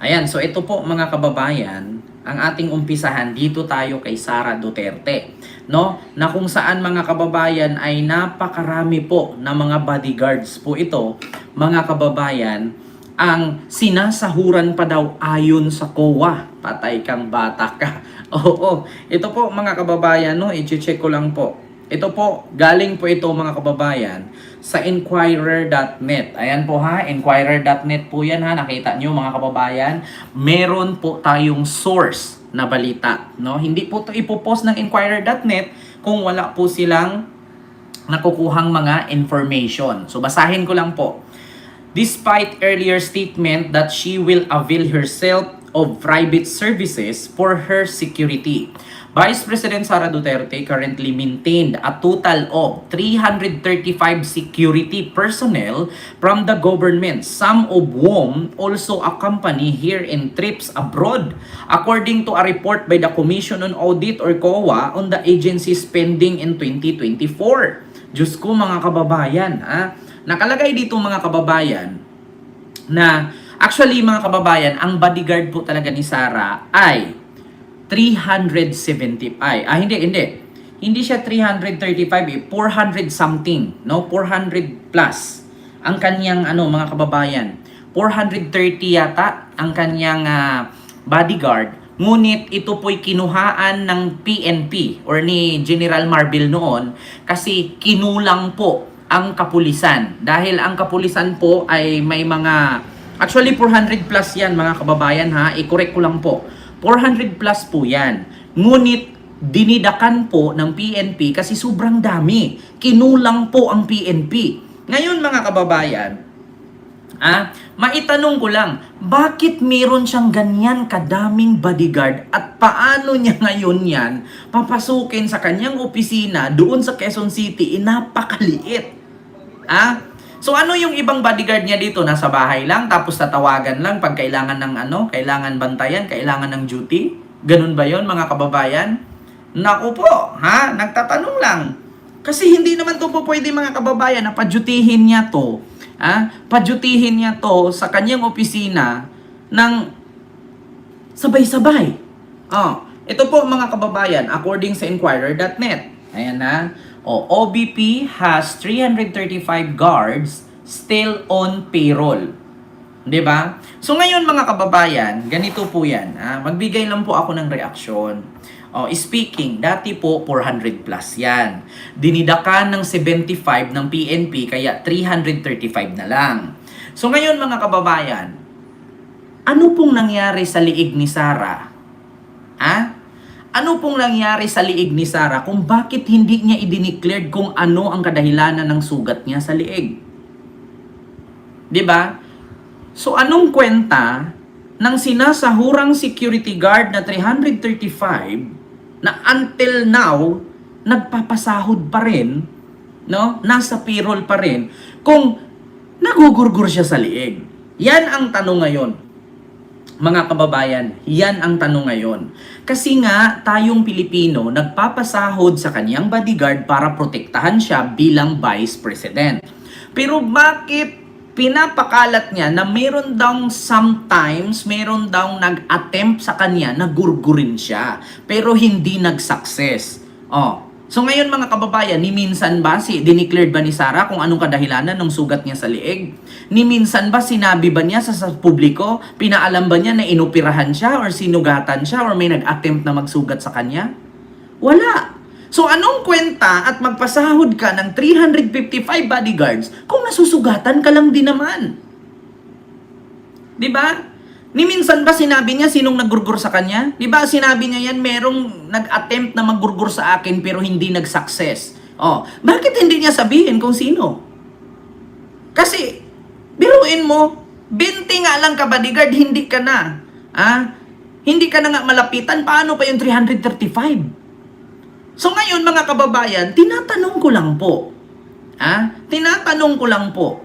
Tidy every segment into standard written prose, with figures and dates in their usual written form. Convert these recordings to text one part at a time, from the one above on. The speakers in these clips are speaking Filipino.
Ayan, so ito po mga kababayan, ang ating umpisahan dito tayo kay Sara Duterte, no? Na kung saan mga kababayan ay napakarami po na mga bodyguards po ito, mga kababayan, ang sinasahuran pa daw ayon sa COA. Patay kang bata ka. Oo, ito po mga kababayan, no? I-check ko lang po. Ito po, galing po ito mga kababayan sa Inquirer.net. Ayan po ha, Inquirer.net po yan ha. Nakita nyo mga kababayan, meron po tayong source na balita. No? Hindi po ito ipopost ng Inquirer.net kung wala po silang nakukuhang mga information. So basahin ko lang po. Despite earlier statement that she will avail herself of private services for her security, Vice President Sara Duterte currently maintained a total of 335 security personnel from the government, some of whom also accompany here in trips abroad, according to a report by the Commission on Audit or COA on the agency's spending in 2024. Diyos ko mga kababayan, nakalagay dito mga kababayan na actually mga kababayan, ang bodyguard po talaga ni Sara ay 370 hindi siya 335 400 something, no? 400 plus ang kanyang mga kababayan. 430 yata ang kanyang bodyguard. Ngunit ito po'y kinuhaan ng PNP or ni General Marbil noon kasi kinulang po ang kapulisan. Dahil ang kapulisan po ay may mga actually 400 plus yan mga kababayan ha. I-correct ko lang po. 400 plus po yan. Ngunit, dinidakan po ng PNP kasi sobrang dami. Kinulang po ang PNP. Ngayon mga kababayan, maitanong ko lang, bakit meron siyang ganyan kadaming bodyguard at paano niya ngayon yan papasukin sa kanyang opisina doon sa Quezon City, napakaliit. So ano yung ibang bodyguard niya dito? Nasa bahay lang, tapos tatawagan lang pag kailangan ng kailangan bantayan, kailangan ng duty? Ganun ba yon mga kababayan? Naku po, nagtatanong lang. Kasi hindi naman to po pwede mga kababayan na padyutihin niya to. Padyutihin niya to sa kanyang opisina ng sabay-sabay. Ito po mga kababayan, according sa Inquirer.net. Ayan na. OBP has 335 guards still on payroll. 'Di ba? So ngayon mga kababayan, ganito po 'yan. Magbigay lang po ako ng reaksyon. Speaking, dati po 400 plus 'yan. Dinidakan ng 75 ng PNP kaya 335 na lang. So ngayon mga kababayan, ano pong nangyari sa liig ni Sara? Ano pong nangyari sa liig ni Sara kung bakit hindi niya i-declared kung ano ang kadahilanan ng sugat niya sa liig? 'Di ba? So anong kwenta ng sinasahurang security guard na 335 na until now nagpapasahod pa rin, no? Nasa payroll pa rin kung nagugurgur siya sa liig? Yan ang tanong ngayon. Mga kababayan, yan ang tanong ngayon. Kasi nga, tayong Pilipino, nagpapasahod sa kanyang bodyguard para protektahan siya bilang Vice President. Pero bakit pinapakalat niya na meron daw sometimes, meron daw nag-attempt sa kanya na gurgurin siya, pero hindi nag-success? So ngayon mga kababayan, ni minsan ba dineclared ba ni Sara kung anong kadahilanan ng sugat niya sa liig? Ni minsan ba sinabi ba niya sa publiko, pinaalam ba niya na inoperahan siya or sinugatan siya or may nag-attempt na magsugat sa kanya? Wala. So anong kwenta at magpasahod ka ng 355 bodyguards kung nasusugatan ka lang din naman? 'Di ba? Ni minsan ba sinabi niya sinong naggurgur sa kanya? Di ba sinabi niya yan, merong nag-attempt na maggurgur sa akin pero hindi nag-success. Bakit hindi niya sabihin kung sino? Kasi, biruin mo, 20 nga lang ka bodyguard, hindi ka na. Hindi ka na nga malapitan, paano pa yung 335? So ngayon mga kababayan, tinatanong ko lang po. Tinatanong ko lang po.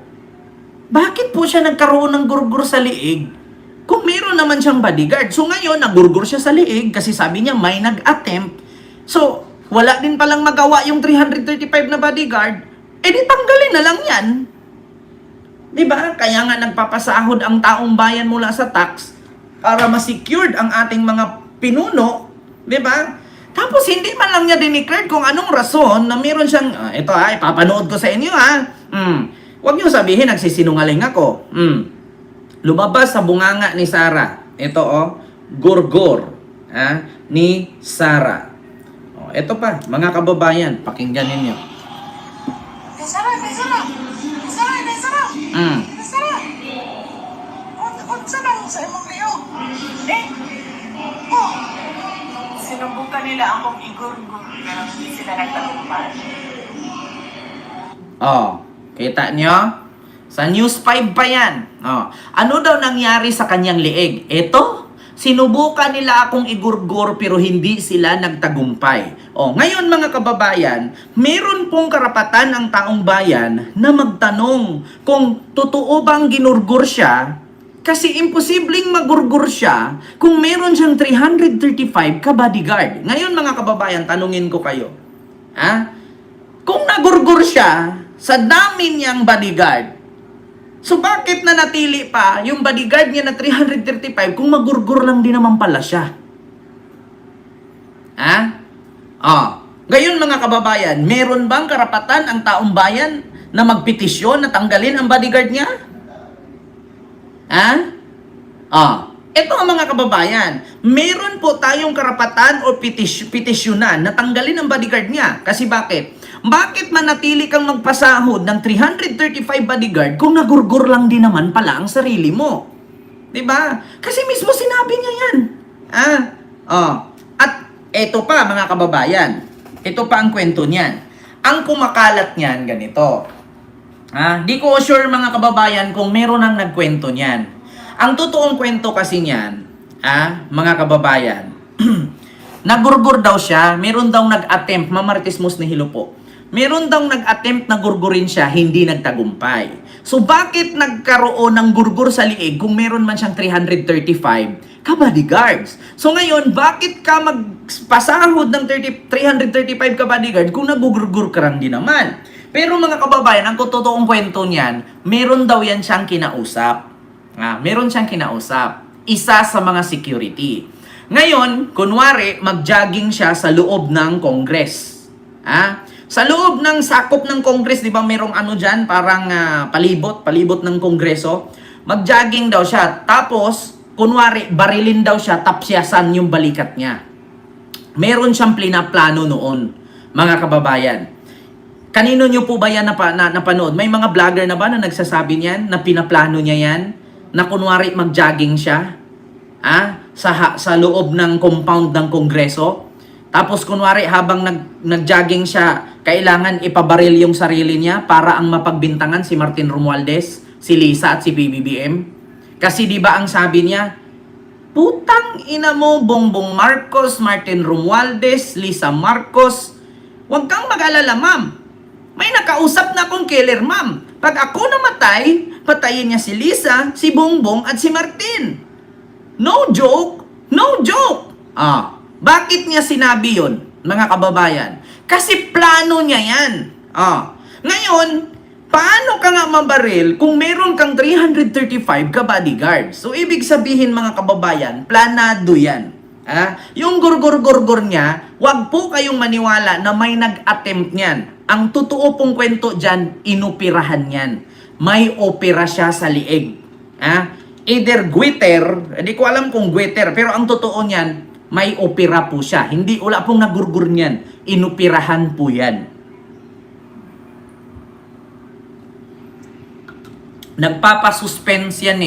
Bakit po siya nagkaroon ng gurgur sa liig? Kung meron naman siyang bodyguard. So ngayon, nagurgur siya sa liig kasi sabi niya may nag-attempt. So, wala din palang magawa yung 335 na bodyguard. Di tanggalin na lang yan. Diba? Kaya nga nagpapasahod ang taong bayan mula sa tax para ma-secured ang ating mga pinuno, di ba? Tapos hindi man lang niya dineclared kung anong rason na meron siyang, ito ipapanood ko sa inyo Huwag niyo sabihin nagsisinungaling ako. Lumabas sa bunganga ni Sarah. Ito gurgur ni Sarah. Ito pa, mga kababayan, pakinggan ninyo. Sarah. Unsa nang sa imong liyo? Sinubukan nila akong igurgur pero hindi sila nagtagumpay. Kita nyo? Sa News 5 pa yan. Ano daw nangyari sa kanyang liig? Ito, sinubukan nila akong igurgur pero hindi sila nagtagumpay. Ngayon mga kababayan, meron pong karapatan ang taong bayan na magtanong kung totoo bang ginurgur siya. Kasi imposibleng magurgur siya kung meron siyang 335 ka-bodyguard. Ngayon mga kababayan, tanungin ko kayo. Kung nagurgur siya sa dami niyang bodyguard, so bakit nanatili pa yung bodyguard niya na 335 kung magurgur lang din naman pala siya? Ngayon mga kababayan, meron bang karapatan ang taong bayan na magpetisyon na tanggalin ang bodyguard niya? Ito ang mga kababayan, meron po tayong karapatan o petisyonan na tanggalin ang bodyguard niya. Kasi bakit? Bakit manatili kang magpasahod ng 335 bodyguard kung nagurgur lang din naman pala ang sarili mo? Diba? Kasi mismo sinabi niya yan. At ito pa mga kababayan, ito pa ang kwento niyan. Ang kumakalat niyan ganito. Di ko sure mga kababayan kung meron nang nagkwento niyan. Ang totoong kwento kasi niyan, mga kababayan, nagurgur daw siya, meron daw nag-attempt, mamartismos ni Hilo po. Meron daw nag-attempt na gurgurin siya, hindi nagtagumpay. So bakit nagkaroon ng gurgur sa liig kung meron man siyang 335 ka-bodyguards? So ngayon, bakit ka magpasahod ng 335 ka-bodyguard kung nagugurgur ka lang din naman? Pero mga kababayan, ang totoong kwento niyan, meron daw yan siyang kinausap. Meron siyang kinausap. Isa sa mga security. Ngayon, kunwari, mag-jogging siya sa loob ng Congress. Sa loob ng sakop ng Congress, di ba merong ano dyan, parang palibot ng Kongreso. Mag-jogging daw siya. Tapos, kunwari, barilin daw siya, tapsyasan yung balikat niya. Meron siyang plano noon, mga kababayan. Kanino nyo po ba yan napanood? May mga vlogger na ba na nagsasabi niyan, na pinaplano niya yan? Na kunwari mag-jogging siya? Sa loob ng compound ng Kongreso? Tapos kunwari habang nag-jogging siya, kailangan ipabaril yung sarili niya para ang mapagbintangan si Martin Romualdez, si Lisa at si PBBM. Kasi di ba ang sabi niya, putang ina mo Bongbong Marcos, Martin Romualdez, Lisa Marcos, huwag kang mag-alala ma'am. May nakausap na akong killer ma'am. Pag ako namatay, patayin niya si Lisa, si Bongbong at si Martin. No joke, no joke. Bakit niya sinabi yun, mga kababayan? Kasi plano niya yan. Ngayon, paano ka nga mabaril kung meron kang 335 ka bodyguard? So, ibig sabihin mga kababayan, planado yan. Yung gurgur-gurgur niya, wag po kayong maniwala na may nag-attempt niyan. Ang totoo pong kwento dyan, inoperahan yan. May opera siya sa liig. Either Guiter, hindi ko alam kung Guiter, pero ang totoo niyan, may opera po siya. Wala pong nagurgur niyan. Inoperahan po yan. Nagpapasuspense yan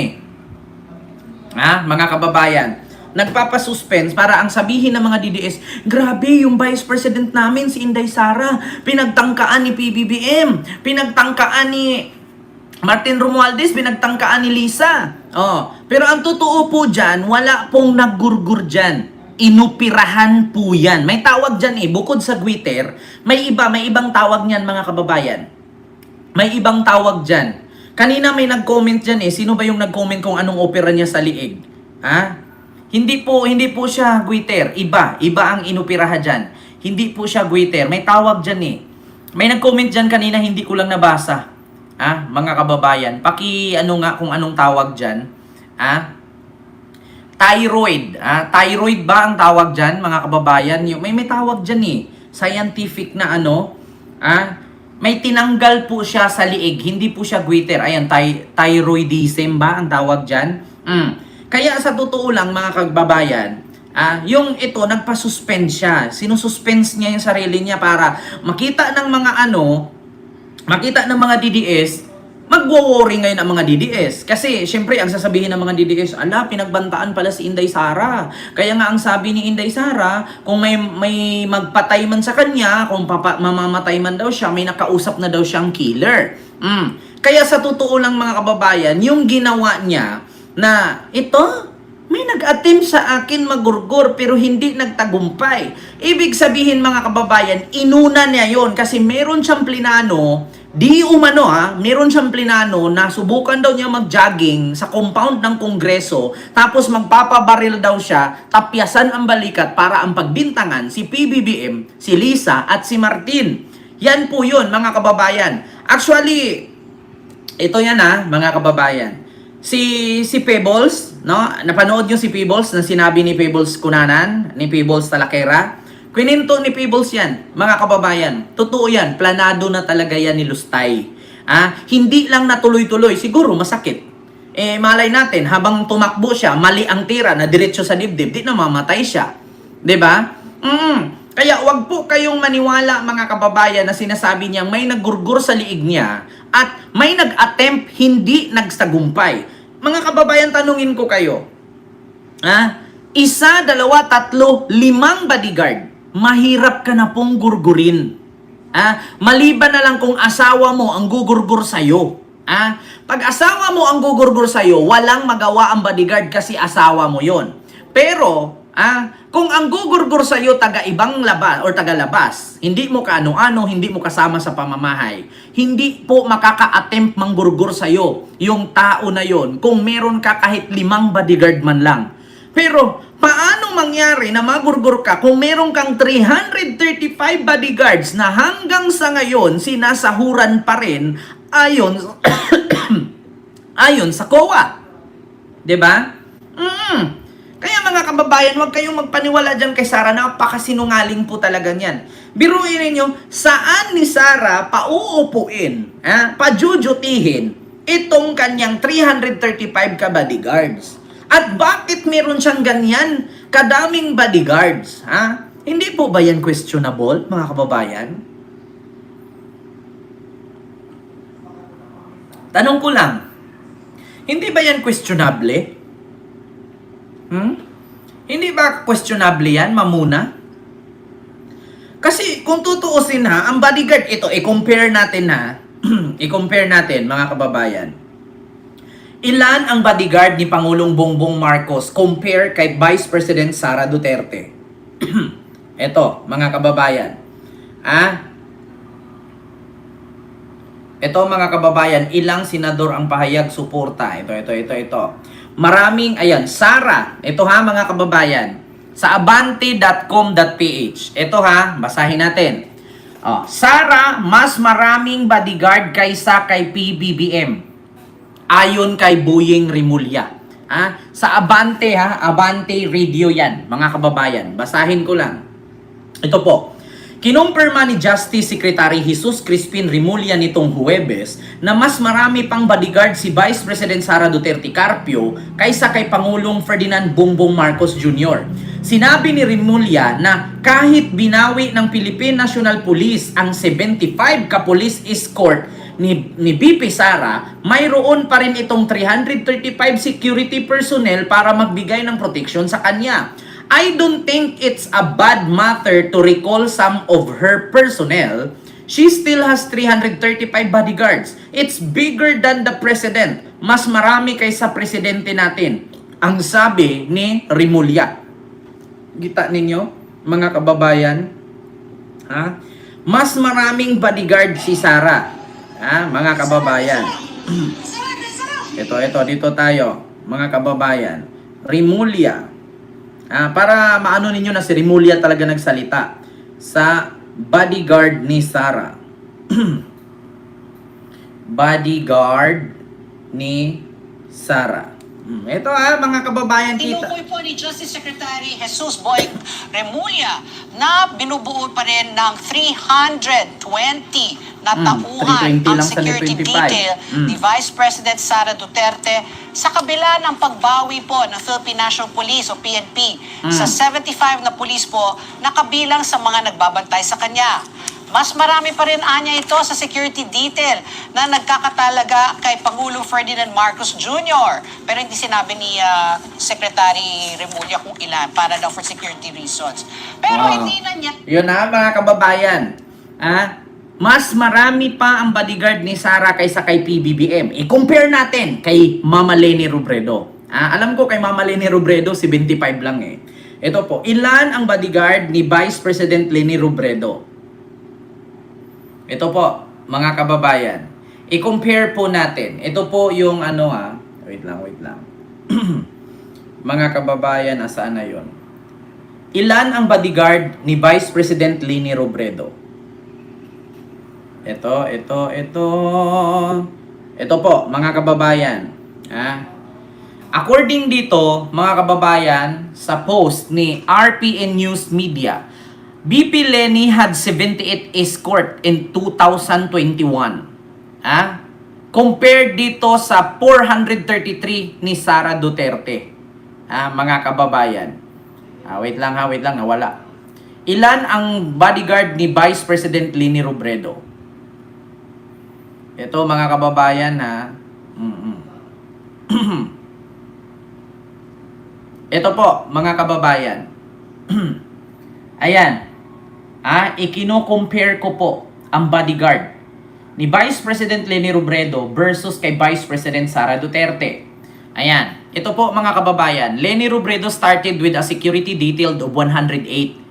mga kababayan. Nagpapasuspense para ang sabihin ng mga DDS, grabe yung Vice President namin, si Inday Sara, pinagtangkaan ni PBBM, pinagtangkaan ni Martin Romualdez, pinagtangkaan ni Lisa. Pero ang totoo po dyan, wala pong naggurgur dyan. Inupirahan po yan. May tawag dyan bukod sa Twitter, may ibang tawag niyan mga kababayan. May ibang tawag dyan. Kanina may nag-comment dyan sino ba yung nag-comment kung anong opera niya sa liig? Hindi po siya Twitter. Iba ang inupirahan dyan. Hindi po siya Twitter. May tawag dyan May nag-comment dyan kanina, hindi ko lang nabasa. Mga kababayan, kung anong tawag dyan. Thyroid. Thyroid ba ang tawag dyan, mga kababayan? May tawag dyan eh. Scientific na ano. May tinanggal po siya sa liig. Hindi po siya goiter. Ayan, thyroidism ba ang tawag dyan? Kaya sa totoo lang, mga kababayan, yung ito, nagpa-suspend siya. Sinususpense niya yung sarili niya para makita ng mga DDS, magwo-worry ngayon ang mga DDS. Kasi, syempre, ang sasabihin ng mga DDS, ala, pinagbantaan pala si Inday Sara. Kaya nga, ang sabi ni Inday Sara, kung may magpatay man sa kanya, kung mamamatay man daw siya, may nakausap na daw siyang killer. Kaya sa totoo lang, mga kababayan, yung ginawa niya, na ito, may nag-attempt sa akin magurgur pero hindi nagtagumpay. Ibig sabihin, mga kababayan, inuna niya yon kasi meron siyang plinano, meron siyang plinano na subukan daw niya mag-jogging sa compound ng Kongreso, tapos magpapabaril daw siya, tapyasan ang balikat para ang pagbintangan si PBBM, si Lisa at si Martin. Yan po yun, mga kababayan. Actually, ito yan mga kababayan. Si Pebbles, no? Napanood niyo si Pebbles na sinabi ni Pebbles Kunanan, ni Pebbles Talakera? Kwininto ni Pebbles yan, mga kababayan. Totoo yan, planado na talaga yan ni Lustay. Hindi lang natuloy-tuloy, siguro masakit. Malay natin, habang tumakbo siya, mali ang tira na diretso sa dibdib, di namamatay siya. 'Di ba? Kaya wag po kayong maniwala, mga kababayan, na sinasabi niya may naggurgur sa liig niya at may nag-attempt, hindi nagtagumpay. Mga kababayan, tanungin ko kayo. 1, 2, 3, 5 bodyguard. Mahirap ka na pong gurgurin. Maliban na lang kung asawa mo ang gugurgur sa'yo. Pag asawa mo ang gugurgur sa'yo, walang magawa ang bodyguard kasi asawa mo yon. Pero, kung ang gugurgur sa'yo taga-ibang labas or taga-labas, hindi mo kaano-ano, hindi mo kasama sa pamamahay, hindi po makaka-attempt manggurgur sa'yo yung tao na yon kung meron ka kahit 5 bodyguard man lang. Pero, paano mangyari na magurgur ka kung meron kang 335 bodyguards na hanggang sa ngayon sinasahuran pa rin ayon sa COA? 'Di ba? Kaya mga kababayan, huwag kayong magpaniwala dyan kay Sara. Napakasinungaling po talaga niyan. Biruin ninyo, saan ni Sara pauupuin, pajujutihin itong kanyang 335 ka bodyguards? At bakit meron siyang ganyan kadaming bodyguards? Hindi po ba yan questionable, mga kababayan? Tanong ko lang, hindi ba yan questionable? Hindi ba questionable yan, mamuna? Kasi kung tutuusin ang bodyguard, ito, i-compare natin i-compare natin, mga kababayan. Ilan ang bodyguard ni Pangulong Bongbong Marcos compare kay Vice President Sara Duterte? Ito, mga kababayan. Ito, mga kababayan, ilang senador ang pahayag suporta? Ito. Maraming, ayan, Sara. Ito mga kababayan. Sa abante.com.ph. Ito basahin natin. Sara, mas maraming bodyguard kaysa kay PBBM. Ayon kay Boyeng Rimulya. Sa Abante Abante Radio yan, mga kababayan. Basahin ko lang. Ito po. Kinumpirma ni Justice Secretary Jesus Crispin Rimulya nitong Huwebes na mas marami pang bodyguard si Vice President Sara Duterte Carpio kaysa kay Pangulong Ferdinand Bongbong Marcos Jr. Sinabi ni Rimulya na kahit binawi ng Philippine National Police ang 75 ka-police escort ni BP Sara, mayroon pa rin itong 335 security personnel para magbigay ng proteksyon sa kanya. I don't think it's a bad matter to recall some of her personnel. She still has 335 bodyguards. It's bigger than the president. Mas marami kaysa presidente natin. Ang sabi ni Rimulya. Kita ninyo, mga kababayan? Mas maraming bodyguard si Sara. Mga kababayan. Ito, dito tayo. Mga kababayan. Rimulya. Para maano ninyo na si Rimulya talaga nagsalita sa bodyguard ni Sara. Bodyguard ni Sara. Ito mga kababayan kita. Tinukoy po ni Justice Secretary Jesus Boy Remulla na binubuo pa rin ng 320 na tauhan 320 ang lang sa security 25. detail ni Vice President Sara Duterte sa kabila ng pagbawi po ng Philippine National Police o PNP sa 75 na police po na kabilang sa mga nagbabantay sa kanya. Mas marami pa rin anya ito sa security detail na nagkakatalaga kay Pangulong Ferdinand Marcos Jr. Pero hindi sinabi ni Secretary Remulla kung ilan para daw for security reasons. Pero hindi na niya... Yun mga kababayan. Mas marami pa ang bodyguard ni Sara kaysa kay PBBM. I-compare natin kay Mama Leni Robredo. Alam ko kay Mama Leni Robredo, 75 lang eh. Ito po, ilan ang bodyguard ni Vice President Leni Robredo? Ito po, mga kababayan. I-compare po natin. Ito po yung wait lang. Mga kababayan, asaan na yun? Ilan ang bodyguard ni Vice President Leni Robredo? Ito. Ito po, mga kababayan. According dito, mga kababayan, sa post ni RPN News Media, BP Leni had 78 escort in 2021. Compared dito sa 433 ni Sara Duterte. Mga kababayan. Wait lang, nawala. Ilan ang bodyguard ni Vice President Leni Robredo? Ito mga kababayan Ito po, mga kababayan. Ayan. Ikino-compare ko po ang bodyguard ni Vice President Leni Robredo versus kay Vice President Sara Duterte. Ayan. Ito po mga kababayan. Leni Robredo started with a security detail of 108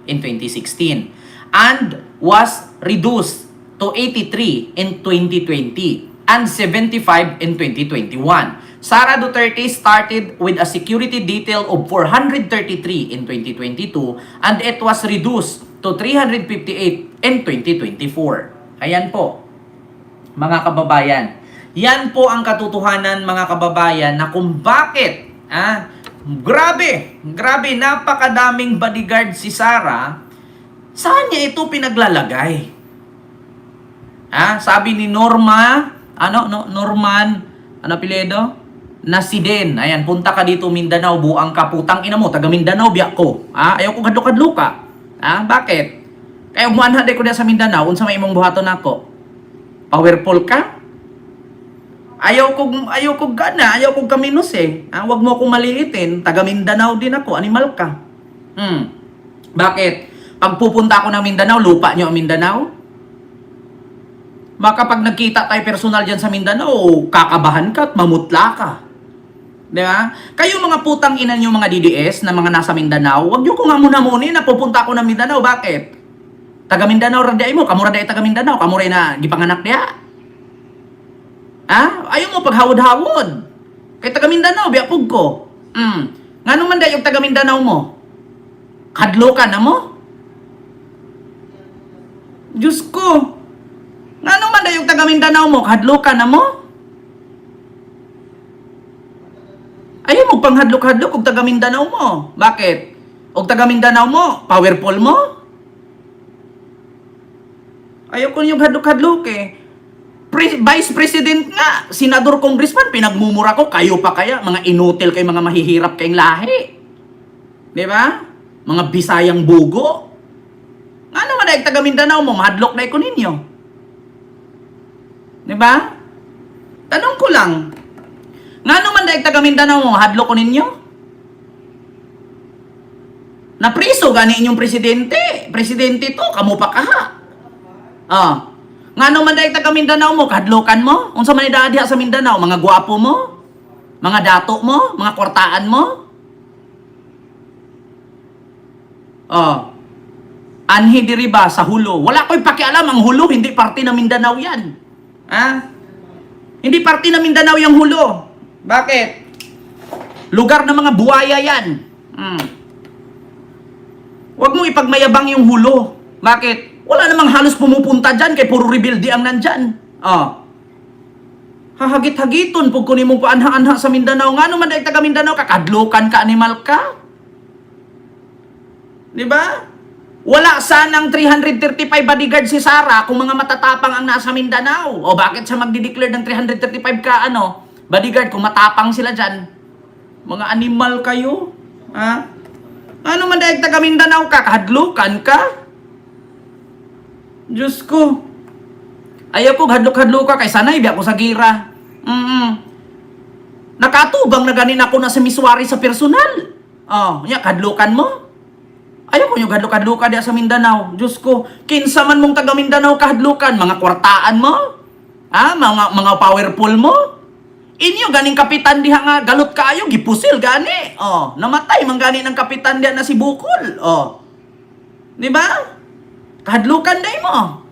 in 2016 and was reduced to 83 in 2020 and 75 in 2021. Sara Duterte started with a security detail of 433 in 2022 and it was reduced to 358 in 2024. Ayan po, mga kababayan. Yan po ang katotohanan, mga kababayan, na kung bakit, grabe, napakadaming bodyguard si Sara, saan niya ito pinaglalagay? Sabi ni Norman, apelyido? Nasiden. Ayan, punta ka dito Mindanao, buang ka, putang ina mo, taga Mindanao, biyak ko. Ayaw ko kadlo-kadlo ka. Bakit? Kaya umuanha ko na sa Mindanao, unsa may imong buhaton nako? Powerful ka? Ayaw ko gana, ayaw ko kaminus eh. Wag mo akong maliitin, taga Mindanao din ako, animal ka. Bakit? Pag pupunta ako ng Mindanao, lupa nyo ang Mindanao? Baka pag nagkita tayo personal dyan sa Mindanao, kakabahan ka at mamutla ka. Di ba? Kayo mga putang ina nyo mga DDS na mga nasa Mindanao, wag nyo ko nga muna na pupunta ako ng Mindanao. Bakit? Taga Mindanao raday mo, kamura day taga Mindanao, kamura na gipanganak diya. Ayaw mo paghawod-hawod. Kay taga Mindanao, biapog ko. Nga naman day yung taga Mindanao mo? Kadlo ka na mo? Diyos ko. Nga naman day yung taga Mindanao mo? Kadlo ka na mo? Ayaw mo panghadlok-hadlok og taga Mindanao mo. Bakit? Og taga Mindanao mo, powerful mo? Ayaw ko yung hadlok-hadlok eh. Vice President nga, Senador Congressman, pinagmumura ko, kayo pa kaya, mga inutil kay mga mahihirap kayong lahi. Di ba? Mga Bisayang bugo. Nga naman dahil taga Mindanao mo, mahadlok na ko ninyo. Di ba? Tanong ko lang, nga naman dahil taga Mindanao mo, hadlok ko ninyo? Napriso gani inyong presidente. Presidente to, kamo pa kaha. Nga naman dahil taga Mindanao mo, kadlokan mo? Unsa man idadiha sa Mindanao? Mga gwapo mo? Mga dato mo? Mga kwartaan mo? Anhi diri ba sa Hulo? Wala ko'y pakialam, ang Hulo, hindi parte ng Mindanao yan. Hindi parte ng Mindanao yung Hulo. Bakit? Lugar ng mga buhaya yan. Huwag mo ipagmayabang yung Hulo. Bakit? Wala namang halos pumupunta dyan, kay puro rebuildi ang nandyan. Hahagit-hagiton pug kunin mo pa anha-anha sa Mindanao. Ngano man dahil taga Mindanao ka, kadlukan ka, animal ka. Di ba? Wala sanang 335 bodyguard si Sara kung mga matatapang ang nasa Mindanao. O bakit siya magdi-declare ng 335 ka bodyguard kung matapang sila dyan? Mga animal kayo. Ha? Ano man dahil taga Mindanao ka, kahadlukan ka? Diyos ko. Ayaw ko hadlok-hadlok ka kay sanay di ako sa gira. Nakatubang na ganin ako na sa miswari sa personal. Kadlukan mo. Ayaw ko yung hadlok-hadloka diya sa Mindanao. Diyos ko, kinsa man mong taga Mindanao kahadlukan, mga kwartaan mo? Mga powerful mo? Inyo ganing kapitan diha nga galot kaayo gipusil gani. Namatay man gani ng kapitan diha na si Bukol. Di ba? Kahadlukan day mo.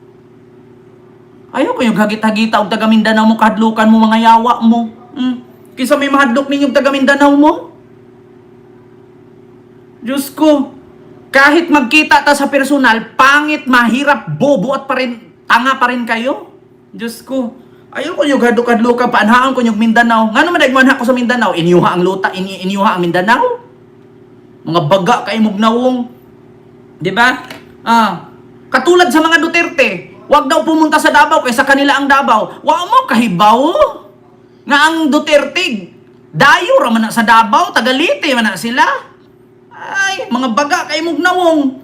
Ayaw ko yung hagit-hagita og taga Mindanao mo, kahadlukan mo, mga yawa mo. Kinsa may mahadlok ninyong taga Mindanao mo? Diyos ko, kahit magkita ta sa personal, pangit, mahirap, bobo at tanga pa rin kayo. Diyos ko, ayaw ko yung hadlok-hadloka, paanhaan ko yung Mindanao. Nga naman nagmanha ko sa Mindanao, inyuha ang luta, inyuha ang Mindanao. Mga baga kay mugnawong. Di ba? Katulad sa mga Duterte, wag daw pumunta sa Davao kaysa kanila ang Davao. Wa mo kahibaw nga ang Duterte dayo ra man na sa Davao, tagalite man na sila. Ay, mga baga kay mugnawong.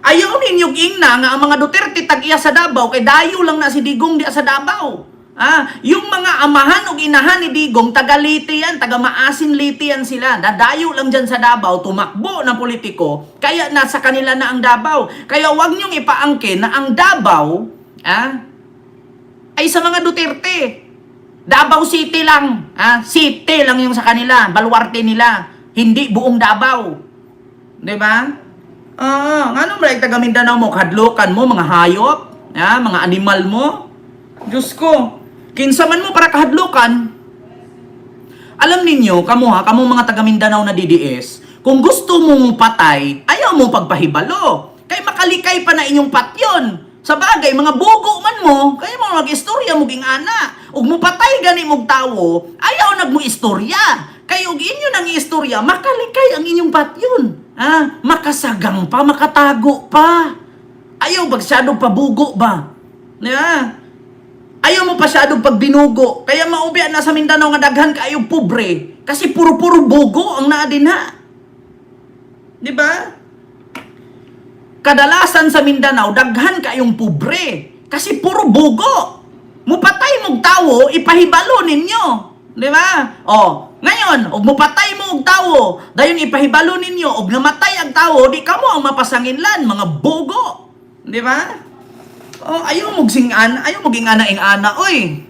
Ayaw ninyo ingna nga ang mga Duterte tag-iya sa Davao kay dayo lang na si Digong di sa Davao. Yung mga amahan o inahan ni Digong, taga-Leyte yan, taga-Maasin Leyte yan sila. Dadayo lang dyan sa Davao, tumakbo ng politiko, kaya nasa kanila na ang Davao. Kaya huwag niyong ipaangkin na ang Davao ay sa mga Duterte. Davao City lang. City lang yung sa kanila, baluarte nila. Hindi buong Davao. Diba? Ano ba yung taga Mindanao mo, kadlokan mo, mga hayop, mga animal mo? Diyos ko, kinsa man mo para kahadlukan. Alam ninyo, kamo mga taga Mindanao na DDS, kung gusto mong patay, ayaw mong pagpahibalo. Kay makalikay pa na inyong patyon. Sa bagay, mga bugo man mo, kaya mo mag-istorya mo ging ana. Ug mo patay gani mong tawo, ayaw nagmo istorya. Kay ug inyo nang istorya, makalikay ang inyong patyon. Makasagang pa, makatago pa. Ayaw bagsyadong pabugo ba? Ayaw mo pasyadong pagbinugo. Kaya maubya na sa Mindanao nga daghan kaayo pobre. Kasi puro-puro bugo ang naa din ha. Di ba? Kadalasan sa Mindanao, daghan kayong pobre. Kasi puro bugo. Mupatay mong tawo, ipahibalo ninyo. Di ba? Ngayon, og mupatay mo og tawo, dayon ipahibalo ninyo, og namatay ang tawo, di kamo ang mapasanginlan, mga bugo. Di ba? Ayaw mo gingana ing ana, oy.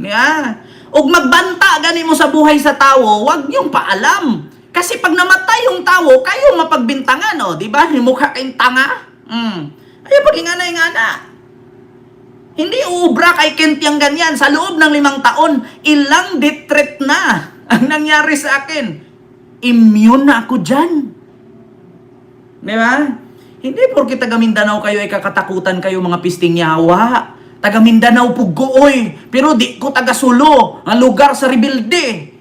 Og magbanta gani mo sa buhay sa tawo, wag niyong paalam. Kasi pag namatay yung tawo, kayo mapagbintangan, di ba? Mukha kayong tanga. Ayaw pag ingana. Hindi uubra kay Kent yung ganyan. Sa loob ng 5 taon, ilang death threat na ang nangyari sa akin. Immune na ako dyan. Di ba? Hindi porke taga Mindanao kayo ay kakatakutan kayo mga pisting yawa. Taga Mindanao pugoy. Pero di ko taga Sulo, ang lugar sa Rebelde.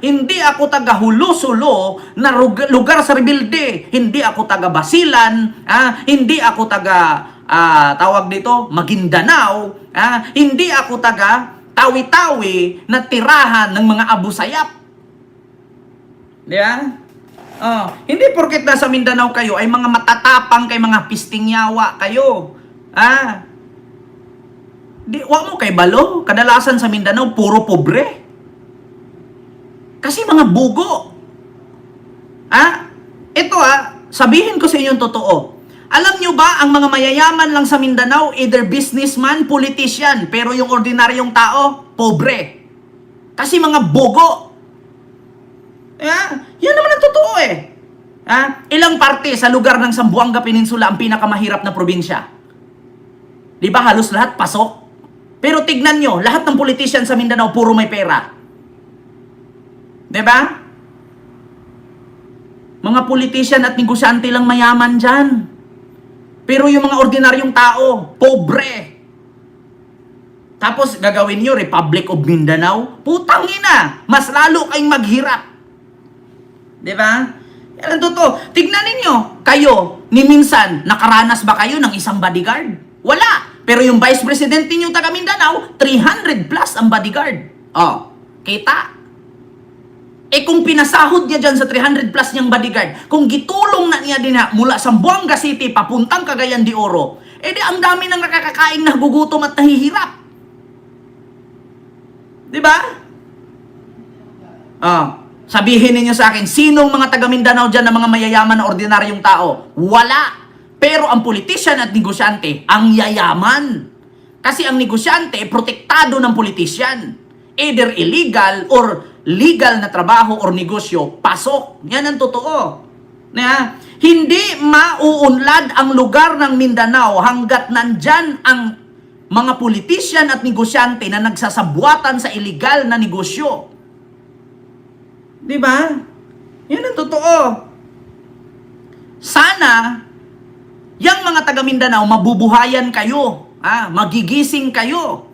Hindi ako taga Hulo-Sulo na lugar sa Rebelde. Hindi ako taga Basilan. Hindi ako taga tawag dito, Maguindanao. Hindi ako taga Tawi-Tawi na tirahan ng mga Abu Sayyaf. Di ba? Hindi porket nasa Mindanao kayo ay mga matatapang kay mga pisting yawa kayo. Wag mo kay balo. Kadalasan sa Mindanao, puro pobre. Kasi mga bugo. Ito sabihin ko sa inyong totoo. Alam nyo ba, ang mga mayayaman lang sa Mindanao, either businessman, politician, pero yung ordinaryong tao, pobre. Kasi mga bugo. Yan naman ang totoo Ilang parte sa lugar ng Zamboanga Peninsula ang pinakamahirap na probinsya? Di ba halos lahat pasok? Pero tignan nyo, lahat ng politician sa Mindanao puro may pera. Di ba? Mga politician at negosyante lang mayaman dyan. Pero yung mga ordinaryong tao, pobre. Tapos gagawin nyo Republic of Mindanao? Putang ina, mas lalo kayong maghirap. 'Di ba? Yan ang totoo. Tignan ninyo, kayo, ni minsan, nakaranas ba kayo ng isang bodyguard? Wala. Pero yung Vice President ninyong taga Mindanao, 300 plus ang bodyguard. Oh, kita. Kung pinasahod niya dyan sa 300 plus niyang bodyguard, kung gitulong na niya din mula sa Buanga City papuntang Cagayan de Oro, di ang dami nang nakakakain na gugutom at nahihirap. Di ba? Sabihin ninyo sa akin, sinong mga taga Mindanao dyan na mga mayayaman na ordinaryong tao? Wala. Pero ang politician at negosyante, ang yayaman. Kasi ang negosyante, protektado ng politician. Either illegal or legal na trabaho or negosyo, pasok. Yan ang totoo. Hindi mauunlad ang lugar ng Mindanao hanggat nandyan ang mga politician at negosyante na nagsasabuatan sa illegal na negosyo. Di ba? Yan ang totoo. Sana, yang mga taga Mindanao, mabubuhayan kayo. Magigising kayo.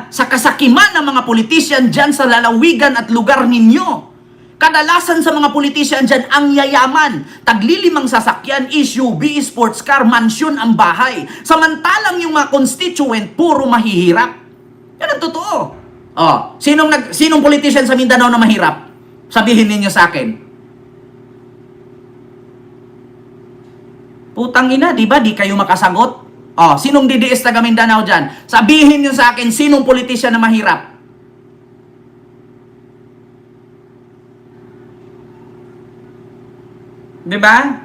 Sa kasakiman ng mga politician dyan sa lalawigan at lugar ninyo. Kadalasan sa mga politician dyan, ang yayaman. Taglilimang sasakyan, SUV, sports car, mansyon ang bahay. Samantalang yung mga constituent, puro mahihirap. Yan ang totoo. Sinong politician sa Mindanao na mahirap? Sabihin ninyo sa akin. Putang ina, di ba? Di kayo makasagot. Sinong DDS taga Mindanao dyan? Sabihin niyo sa akin, sinong politisyan na mahirap? Di ba?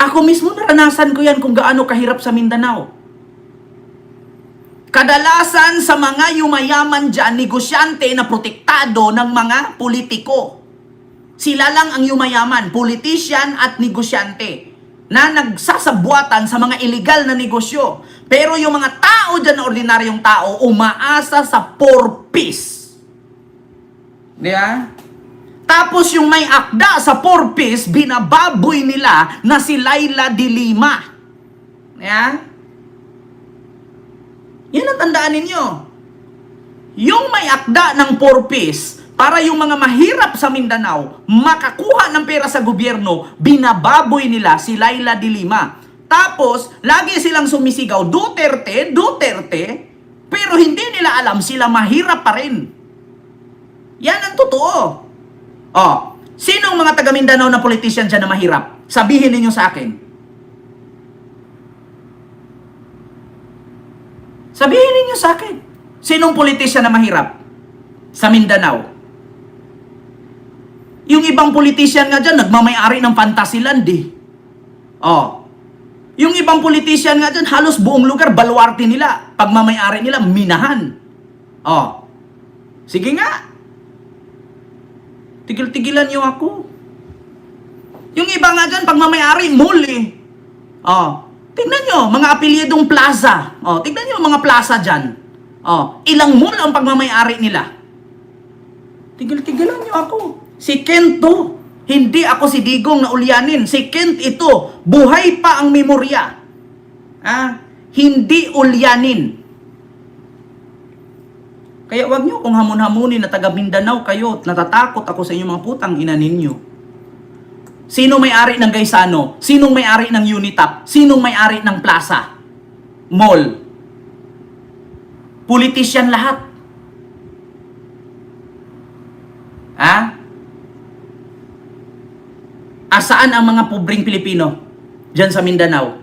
Ako mismo naranasan ko yan kung gaano kahirap sa Mindanao. Kadalasan sa mga yumayaman dyan, negosyante na protektado ng mga politiko. Sila lang ang yumayaman, politician at negosyante na nagsasabuatan sa mga illegal na negosyo. Pero yung mga tao dyan na ordinaryong tao, umaasa sa porpis. Di ba? Tapos yung may akda sa porpis, binababoy nila na si Laila de Lima. Di ba? Yan ang tandaan ninyo. Yung may akda ng porpis, para yung mga mahirap sa Mindanao, makakuha ng pera sa gobyerno, binababoy nila si Laila de Lima. Tapos, lagi silang sumisigaw, Duterte, Duterte, pero hindi nila alam sila mahirap pa rin. Yan ang totoo. Sinong mga taga Mindanao na politician dyan na mahirap? Sabihin ninyo sa akin. Sabihin ninyo sa akin. Sinong politician na mahirap sa Mindanao? Yung ibang politician nga dyan, nagmamayari ng Fantasyland eh. Yung ibang politician nga dyan, halos buong lugar, baluarte nila. Pagmamayari nila, minahan. Sige nga. Tigil-tigilan nyo ako. Yung iba nga dyan, pagmamayari, mall eh. Tignan nyo, mga apelyedong plaza. Tignan nyo mga plaza dyan. Ilang mall ang pagmamayari nila. Tigil-tigilan nyo ako. Si Kent to. Hindi ako si Digong na ulyanin. Si Kent ito. Buhay pa ang memorya. Hindi ulyanin. Kaya wag nyo kung hamun-hamunin na taga Mindanao kayo. Natatakot ako sa inyong mga putang ina ninyo. Sino may-ari ng Gaisano? Sinong may-ari ng Unitap? Sinong may-ari ng Plaza? Mall? Politician lahat. Asaan ang mga pobreng Pilipino dyan sa Mindanao?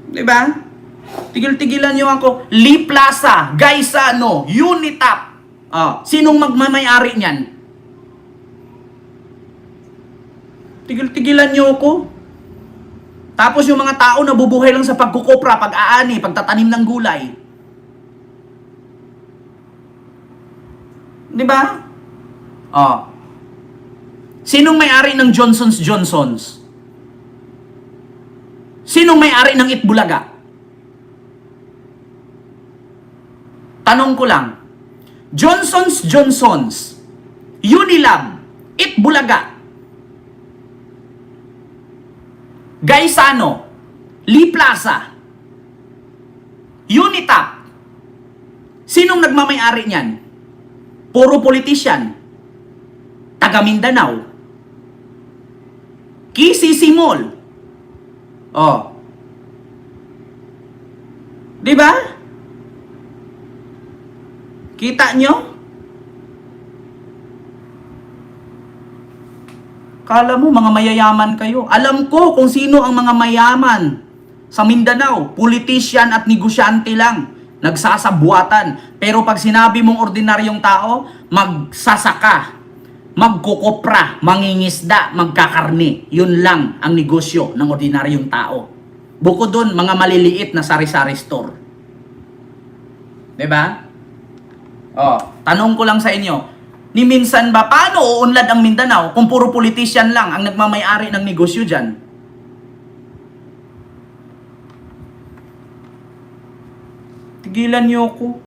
Diba? Tigil-tigilan nyo ako. Lee Plaza, Gaisano, Unitap. Sinong magmamayari niyan? Tigil-tigilan nyo ako. Tapos yung mga tao na bubuhay lang sa pagkukopra, pag-aani, pagtatanim ng gulay. Diba? Sinong may-ari ng Johnson's Johnson's? Sinong may-ari ng Itbulaga? Tanong ko lang. Johnson's Johnson's, Unilab, Itbulaga, Gaisano, Lee Plaza, Unitap. Sinong nagmamayari niyan? Puro politician. Taga Mindanao. KCC Mall. Oh. 'Di ba? Kita nyo? Kala mo mga mayayaman kayo. Alam ko kung sino ang mga mayaman sa Mindanao. Politician at negosyante lang. Nagsasabuatan. Pero pag sinabi mong ordinaryong tao, magsasaka, magkukopra, mangingisda, magkakarne. Yun lang ang negosyo ng ordinaryong tao. Bukod dun, mga maliliit na sari-sari store. 'Di ba? Oh, tanong ko lang sa inyo, ni minsan ba paano uunlad ang Mindanao kung puro politician lang ang nagmamay-ari ng negosyo diyan? Tigilan niyo ako.